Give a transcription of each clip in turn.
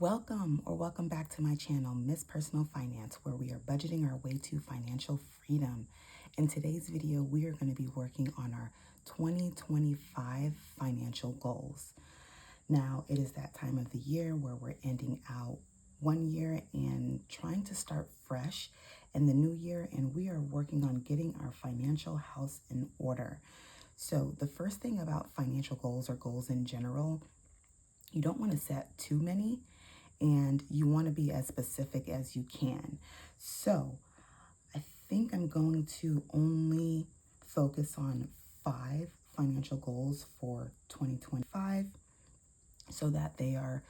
Welcome back to my channel, Miss Personal Finance, where we are budgeting our way to financial freedom. In today's video, we are going to be working on our 2025 financial goals. Now, it is that time of the year where we're ending out one year and trying to start fresh in the new year, and we are working on getting our financial house in order. So the first thing about financial goals or goals in general, you don't want to set too many, and you want to be as specific as you can. So I think I'm going to only focus on 5 financial goals for 2025 so that they are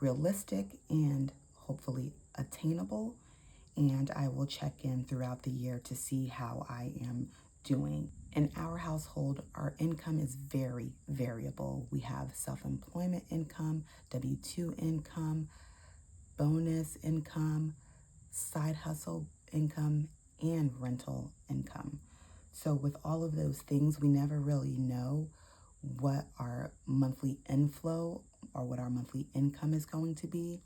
realistic and hopefully attainable. And I will check in throughout the year to see how I am doing. In our household, our income is very variable. We have self-employment income, W-2 income, bonus income, side hustle income, and rental income. So with all of those things, we never really know what our monthly inflow or what our monthly income is going to be.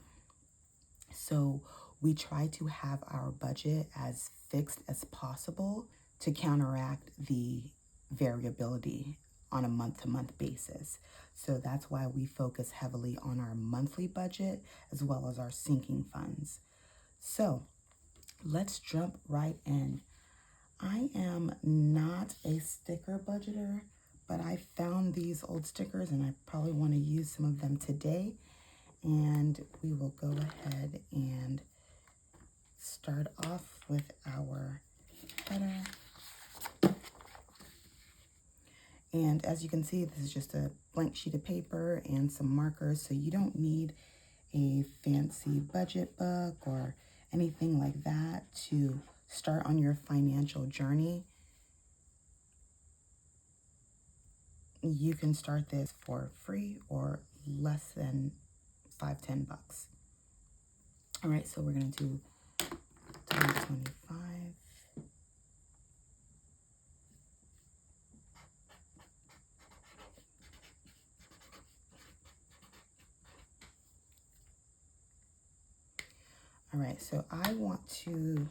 So we try to have our budget as fixed as possible to counteract the variability on a month-to-month basis. So that's why we focus heavily on our monthly budget as well as our sinking funds. So let's jump right in. I am not a sticker budgeter, but I found these old stickers and I probably want to use some of them today. And we will go ahead and start off with our header. And as you can see, this is just a blank sheet of paper and some markers, so you don't need a fancy budget book or anything like that to start on your financial journey. You can start this for free or less than $5-10. All right, so we're going to do 2025. All right, so I want to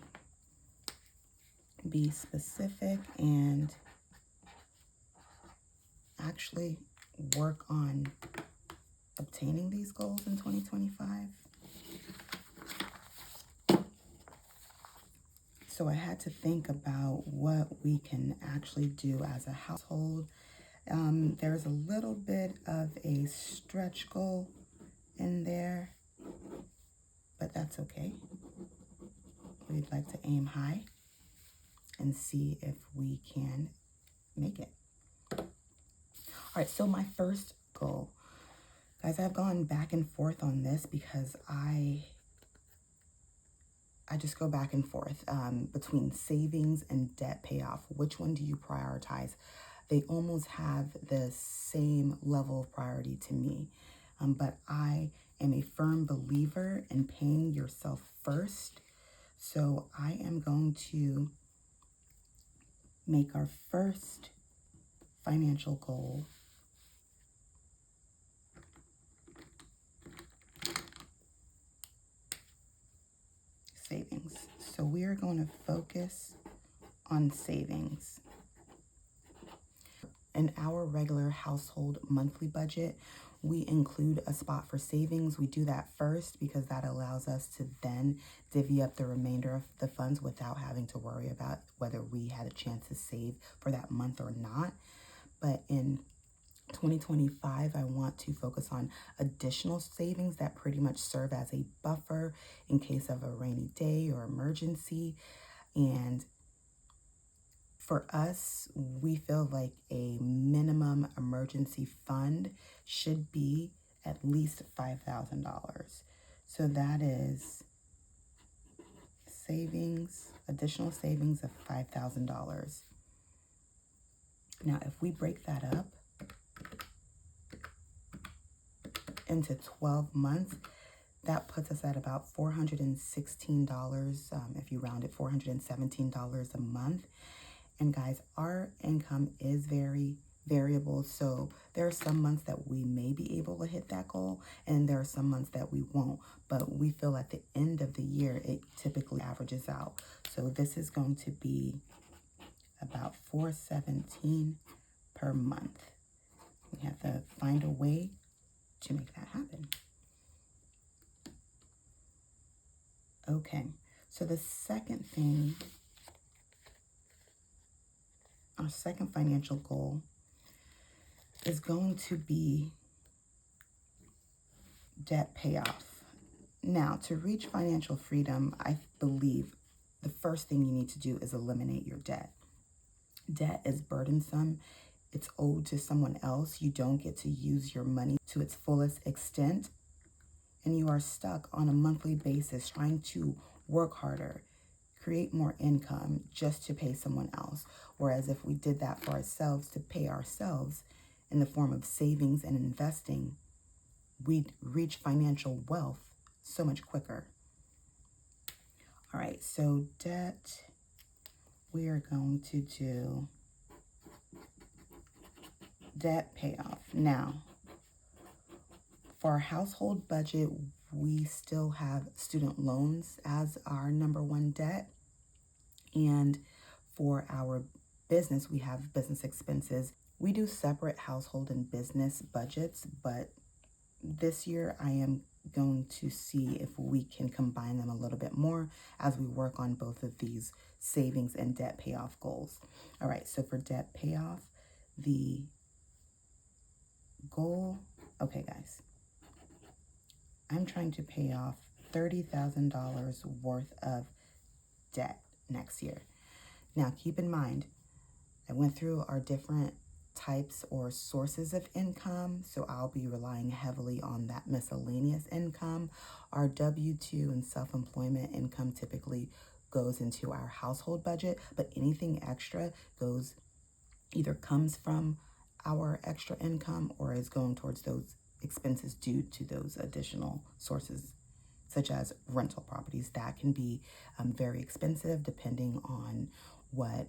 be specific and actually work on obtaining these goals in 2025. So I had to think about what we can actually do as a household. There's a little bit of a stretch goal in there, but that's okay. We'd like to aim high and see if we can make it. All right, so my first goal, guys, I've gone back and forth on this because I just go back and forth between savings and debt payoff. Which one do you prioritize? They almost have the same level of priority to me, but I am a firm believer in paying yourself first. So I am going to make our first financial goal savings. So we are going to focus on savings. In our regular household monthly budget, we include a spot for savings. We do that first because that allows us to then divvy up the remainder of the funds without having to worry about whether we had a chance to save for that month or not. But in 2025, I want to focus on additional savings that pretty much serve as a buffer in case of a rainy day or emergency. And for us, we feel like a minimum emergency fund should be at least $5,000. So that is savings, additional savings of $5,000. Now, if we break that up into 12 months, that puts us at about $416, if you round it, $417 a month. And guys, our income is very variable. So there are some months that we may be able to hit that goal, and there are some months that we won't. But we feel at the end of the year, it typically averages out. So this is going to be about $417 per month. We have to find a way to make that happen. Okay, so the second thing, our second financial goal is going to be debt payoff. Now, to reach financial freedom, I believe the first thing you need to do is eliminate your debt. Debt is burdensome. It's owed to someone else. You don't get to use your money to its fullest extent, and you are stuck on a monthly basis trying to work harder, create more income just to pay someone else. Whereas if we did that for ourselves to pay ourselves in the form of savings and investing, we'd reach financial wealth so much quicker. All right, so debt, we are going to do debt payoff. Now, for our household budget, we still have student loans as our number one debt. And for our business, we have business expenses. We do separate household and business budgets, but this year I am going to see if we can combine them a little bit more as we work on both of these savings and debt payoff goals. All right, so for debt payoff, the goal, okay guys, I'm trying to pay off $30,000 worth of debt next year. Now keep in mind, I went through our different types or sources of income, so I'll be relying heavily on that miscellaneous income. Our W-2 and self-employment income typically goes into our household budget, but anything extra either comes from our extra income or is going towards those expenses due to those additional sources, such as rental properties. That can be very expensive depending on what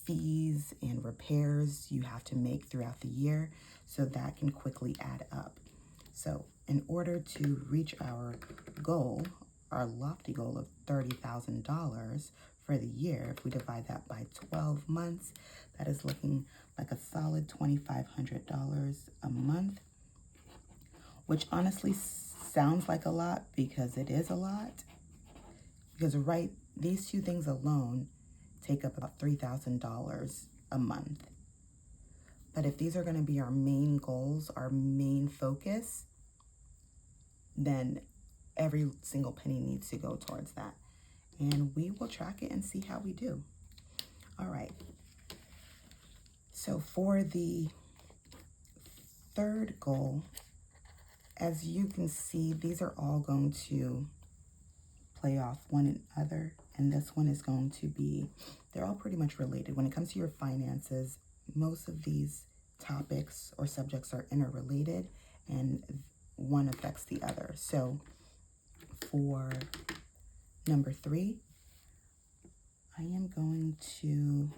fees and repairs you have to make throughout the year, so that can quickly add up. So in order to reach our goal, our lofty goal of $30,000 for the year, if we divide that by 12 months, that is looking like a solid $2,500 a month, which honestly sounds like a lot because it is a lot. Because these two things alone take up about $3,000 a month. But if these are going to be our main goals, our main focus, then every single penny needs to go towards that. And we will track it and see how we do. All right. So for the third goal, as you can see, these are all going to play off one another. And this one is going to be, they're all pretty much related. When it comes to your finances, most of these topics or subjects are interrelated and one affects the other. So for number 3, I am going to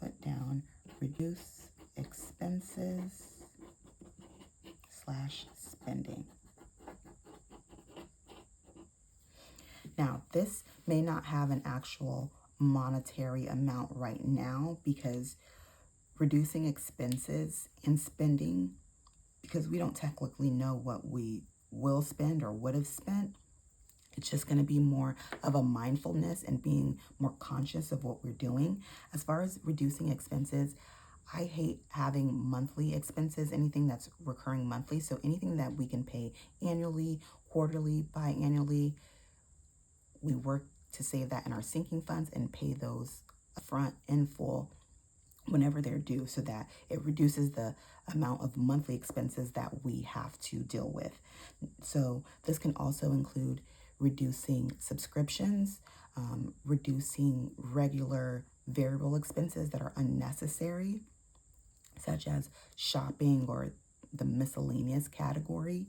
put down reduce expenses / spending. Now, this may not have an actual monetary amount right now because reducing expenses and spending, because we don't technically know what we will spend or would have spent, it's just going to be more of a mindfulness and being more conscious of what we're doing. As far as reducing expenses, I hate having monthly expenses, anything that's recurring monthly. So anything that we can pay annually, quarterly, biannually, we work to save that in our sinking funds and pay those upfront in full whenever they're due, so that it reduces the amount of monthly expenses that we have to deal with. So this can also include reducing subscriptions, reducing regular variable expenses that are unnecessary, such as shopping or the miscellaneous category.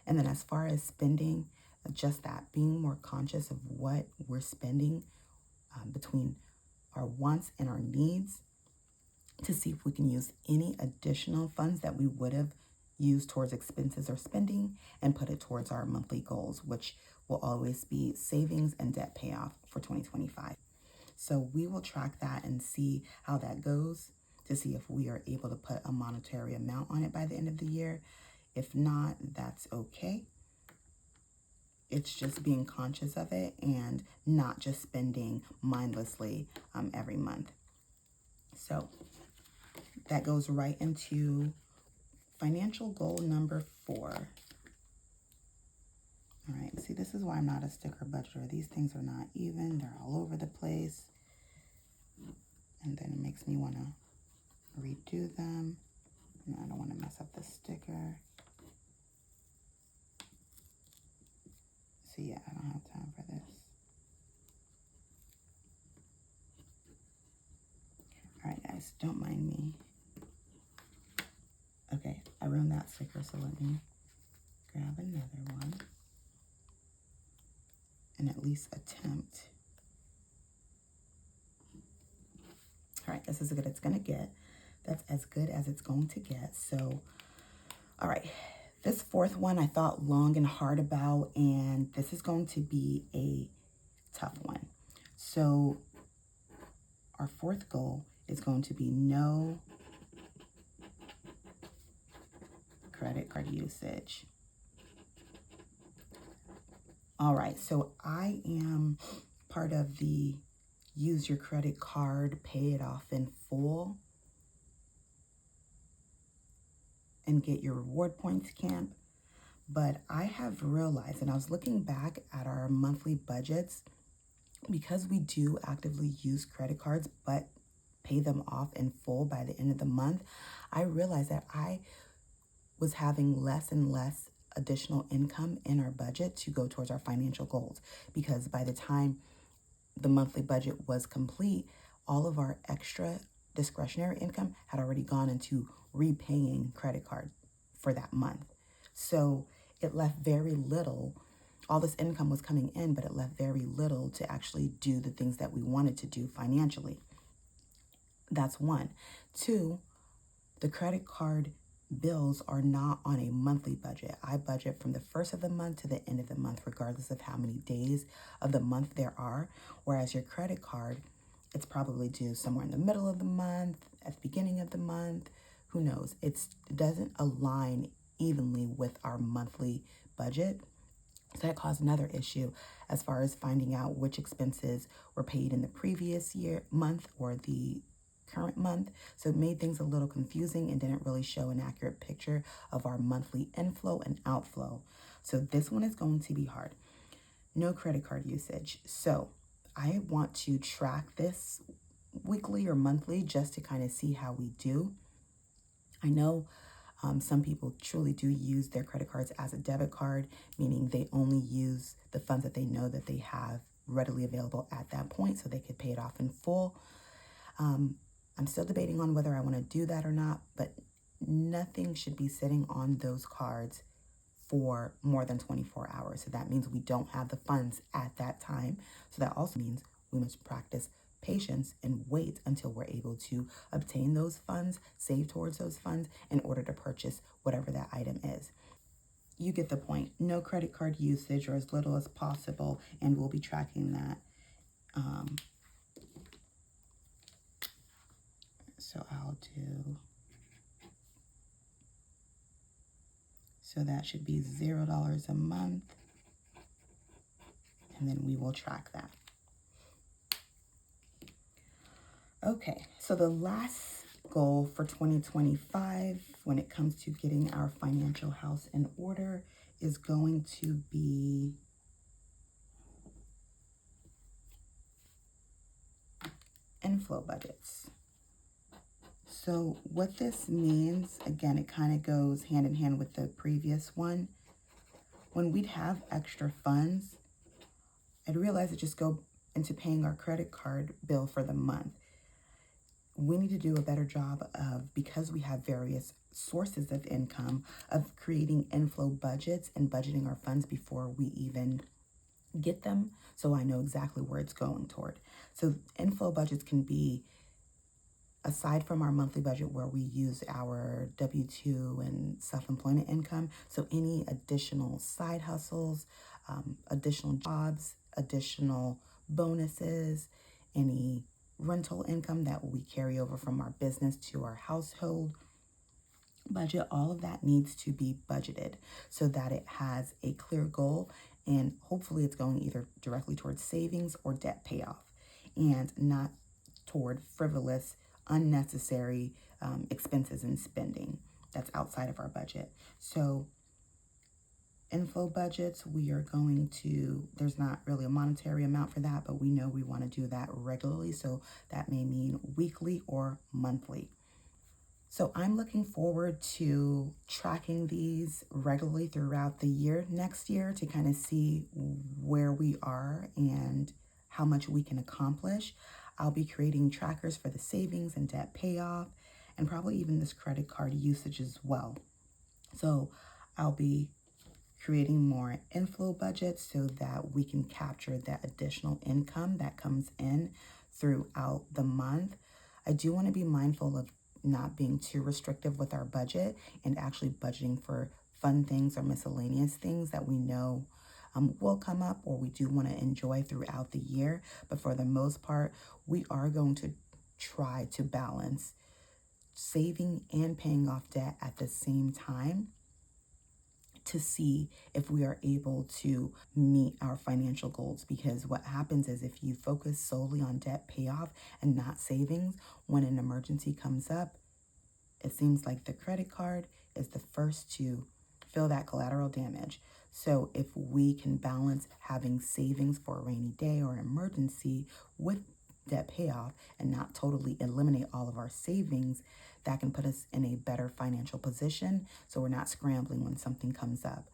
And then as far as spending, just that, being more conscious of what we're spending between our wants and our needs. to see if we can use any additional funds that we would have used towards expenses or spending and put it towards our monthly goals, which will always be savings and debt payoff for 2025. So we will track that and see how that goes to see if we are able to put a monetary amount on it by the end of the year. If not, that's okay. It's just being conscious of it and not just spending mindlessly every month. So that goes right into financial goal number 4. All right, see, this is why I'm not a sticker budgeter. These things are not even. They're all over the place. And then it makes me want to redo them. And I don't want to mess up the sticker. So yeah, I don't have time for this. All right, guys, don't mind me. Okay, I ruined that sticker, so let me grab another one and at least attempt. All right, this is as good as it's gonna get. That's as good as it's going to get. So, all right, this 4th one I thought long and hard about, and this is going to be a tough one. So our 4th goal is going to be no credit card usage. All right, so I am part of the use your credit card, pay it off in full, and get your reward points camp. But I have realized, and I was looking back at our monthly budgets, because we do actively use credit cards, but pay them off in full by the end of the month, I realized that I was having less and less additional income in our budget to go towards our financial goals, because by the time the monthly budget was complete, all of our extra discretionary income had already gone into repaying credit card for that month. So it left very little. All this income was coming in, but it left very little to actually do the things that we wanted to do financially. That's one. 2, the credit card bills are not on a monthly budget. I budget from the first of the month to the end of the month, regardless of how many days of the month there are. Whereas your credit card, it's probably due somewhere in the middle of the month, at the beginning of the month, who knows? It doesn't align evenly with our monthly budget. So that caused another issue as far as finding out which expenses were paid in the previous month or the current month. So it made things a little confusing and didn't really show an accurate picture of our monthly inflow and outflow. So this one is going to be hard. No credit card usage. So I want to track this weekly or monthly just to kind of see how we do. I know some people truly do use their credit cards as a debit card, meaning they only use the funds that they know that they have readily available at that point so they could pay it off in full. I'm still debating on whether I want to do that or not, but nothing should be sitting on those cards for more than 24 hours. So that means we don't have the funds at that time. So that also means we must practice patience and wait until we're able to obtain those funds, save towards those funds in order to purchase whatever that item is. You get the point. No credit card usage, or as little as possible, and we'll be tracking that. So I'll do, so that should be $0 a month, and then we will track that. Okay, so the last goal for 2025 when it comes to getting our financial house in order is going to be inflow budgets. So what this means, again, it kind of goes hand in hand with the previous one. When we'd have extra funds, I'd realize it just go into paying our credit card bill for the month. We need to do a better job of, because we have various sources of income, of creating inflow budgets and budgeting our funds before we even get them, so I know exactly where it's going toward. So inflow budgets can be aside from our monthly budget where we use our W-2 and self-employment income, so any additional side hustles, additional jobs, additional bonuses, any rental income that we carry over from our business to our household budget, all of that needs to be budgeted so that it has a clear goal, and hopefully it's going either directly towards savings or debt payoff and not toward frivolous, unnecessary expenses and spending that's outside of our budget. So inflow budgets, we are going to, there's not really a monetary amount for that, but we know we want to do that regularly. So that may mean weekly or monthly. So I'm looking forward to tracking these regularly throughout the year next year to kind of see where we are and how much we can accomplish. I'll be creating trackers for the savings and debt payoff and probably even this credit card usage as well. So I'll be creating more inflow budgets so that we can capture that additional income that comes in throughout the month. I do want to be mindful of not being too restrictive with our budget and actually budgeting for fun things or miscellaneous things that we know will come up or we do want to enjoy throughout the year. But for the most part, we are going to try to balance saving and paying off debt at the same time to see if we are able to meet our financial goals. Because what happens is if you focus solely on debt payoff and not savings, when an emergency comes up, it seems like the credit card is the first to feel that collateral damage. So if we can balance having savings for a rainy day or an emergency with debt payoff and not totally eliminate all of our savings, that can put us in a better financial position so we're not scrambling when something comes up.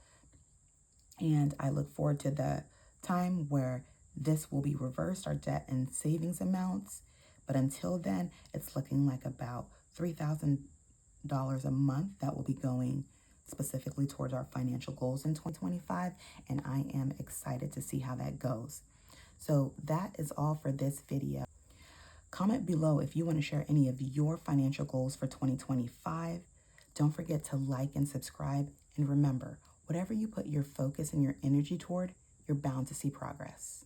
And I look forward to the time where this will be reversed, our debt and savings amounts. But until then, it's looking like about $3,000 a month that will be going specifically towards our financial goals in 2025. And I am excited to see how that goes. So that is all for this video. Comment below if you want to share any of your financial goals for 2025. Don't forget to like and subscribe. And remember, whatever you put your focus and your energy toward, you're bound to see progress.